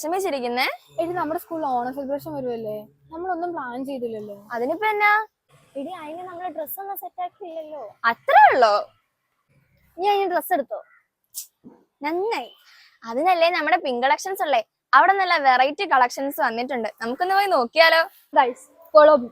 വിഷമിച്ചിരിക്കുന്നേ. എടി നമ്മുടെ സ്കൂളിൽ ഓണം സെലിബ്രേഷൻ വരുമല്ലേ, നമ്മളൊന്നും പ്ലാൻ ചെയ്തില്ലല്ലോ. അതിനിപ്പോ എന്നാ എടി അതിന് നമ്മള് ഡ്രസ്സൊന്നും സെറ്റ് ആക്കിയില്ലല്ലോ. അത്രേ ഉള്ളോ? നീ അതിന് ഡ്രസ്സ് എടുത്തോ? നന്നായി. അതിനല്ലേ നമ്മുടെ പിങ്ക് കളക്ഷൻസ് ഉള്ളേ. അവിടെ നല്ല വെറൈറ്റി കളക്ഷൻസ് വന്നിട്ടുണ്ട്. നമുക്കൊന്ന് പോയി നോക്കിയാലോ? Guys follow me.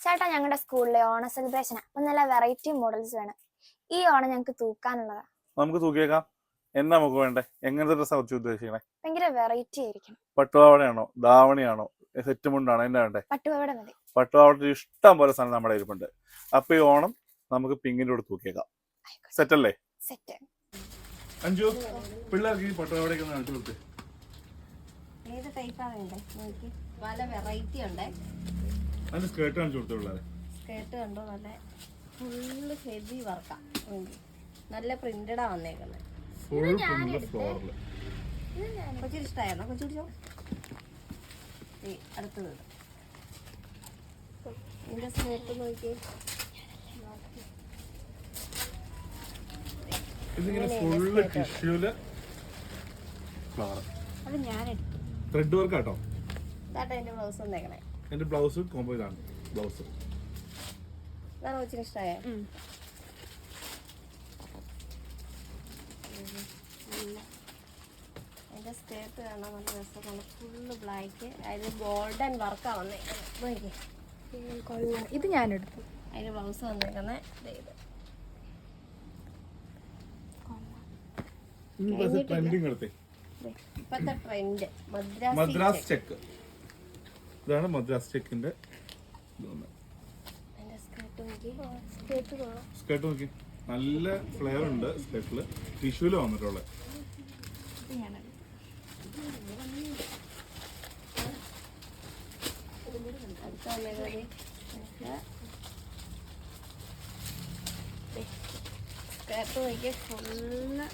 ചേട്ടാ, ഞങ്ങളുടെ സ്കൂളിലെ ഓണ സെലിബ്രേഷനാ. അപ്പൊ നല്ല വെറൈറ്റി മോഡൽസ് വേണം. ഈ ഓണം ഞങ്ങക്ക് തൂക്കാനുള്ളതാ. നമുക്ക് തൂക്കിയേക്കാം. എന്നാ നമുക്ക് വേണ്ടേ? എങ്ങനത്തെ ഡ്രസ്സാ കുറച്ച് ഉദ്ദേശിക്കണേ? ഭയങ്കര വെറൈറ്റി ആയിരിക്കണം. പട്ടുപാവാടയാണോ, ധാവണിയാണോ, സെറ്റ് മുണ്ടാണോ, എന്നാ വേണ്ടേ? പട്ടുപാവാട മതി. പട്ടുപാവാട ഇഷ്ടം പോലെ സാധനം നമ്മുടെ ഇരിപ്പുണ്ട്. അപ്പൊ ഈ ഓണം നമുക്ക് പിങ്കിന്റെ കൂടെ തൂക്കിയേക്കാം. സെറ്റ് അല്ലേ? സെറ്റ്. അഞ്ചു, പിള്ളേർക്ക് ഈ പട്ടുപാവാടയൊക്കെ ഒന്ന് കാണിച്ചു കൊടുത്ത്. ഏത് ടൈപ്പാ വേണ്ടേ? നോക്കി പല വെറൈറ്റി ഉണ്ട്. അതിന് സ്കേർട്ട് കാണിച്ചു കൊടുത്തു പിള്ളേരെ. സ്കേർട്ട് കണ്ടോ, നല്ല ഫുള്ള് ഹെവി വർക്കാ. നല്ല പ്രിന്റഡാ വന്നേക്കുന്നത്. ഫുൾ പ്രിന്റ് ഫ്ലോറില്. കൊച്ചിന് ഇഷ്ടമായിരുന്നോ? കൊച്ചു പിടിച്ചോ. അടുത്തത് ഇതിന്റെ സ്കേർട്ട് നോക്കി. ഇതിങ്ങനെ ഫുള്ള് ടിഷ്യൂല് ഫ്ലവർ. അത് ഞാൻ എടുത്തു. ത്രെഡ് വർക്ക് ആട്ടോ. ഇതാട്ടോ എന്റെ ബ്ലൗസ് വന്നേക്കണേ. എന്റെ ബ്ലൗസ് കോമ്പോ ഇതാണ് ബ്ലൗസ്. ഇതാണ് കൊച്ചിന് ഇഷ്ടമായ. എന്റെ സ്കേർട്ട് കാണാൻ നല്ല രസമാണ്. ഫുള്ള് ബ്ലാക്ക്, അതിന് ഗോൾഡൻ വർക്കാ വന്നേക്കുന്നത്. ഇത് ഞാൻ എടുത്തു. അതിന് ബ്ലൗസ് വന്നേക്കുന്നത് ഇപ്പത്തെ ട്രെൻഡ് മദ്രാസ് ചെക്ക്. ഇതാണ് മദ്രാസ് ചെക്കിന്റെ സ്കേർട്ട്. നോക്കി, നല്ല ഫ്ലെയർ ഉണ്ട് സ്കേർട്ടില്. ടിഷ്യൂല് വന്നിട്ടുള്ളത്. സ്കേർട്ട് നോക്കിയ ഫുള്ള്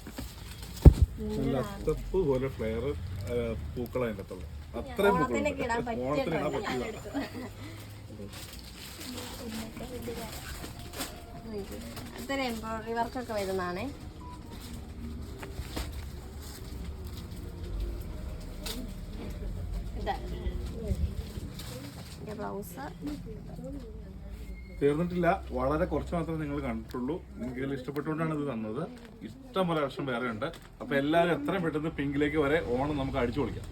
നല്ല അത്തപ്പ് പോലെ ഫ്ലെയർ പൂക്കൾ അതിൻ്റെ അകത്തുള്ള. അത്രയും ഓണത്തിനൊക്കെ ഇടാൻ പറ്റിയ. അത്ര എംബ്രോയിഡറി വർക്കൊക്കെ വരുന്നതാണേ. ബ്ലൗസ് തീർന്നിട്ടില്ല. വളരെ കുറച്ച് മാത്രമേ നിങ്ങൾ കണ്ടിട്ടുള്ളൂ. നിങ്ങൾക്ക് ഇതിൽ ഇഷ്ടപ്പെട്ടുകൊണ്ടാണ് ഇത് തന്നത്. ഇഷ്ടം പോലെ വർഷം വേറെ ഉണ്ട്. അപ്പൊ എല്ലാവരും എത്രയും പെട്ടെന്ന് പിങ്കിലേക്ക് വരെ ഓണം നമുക്ക് അടിച്ചു പൊളിക്കാം.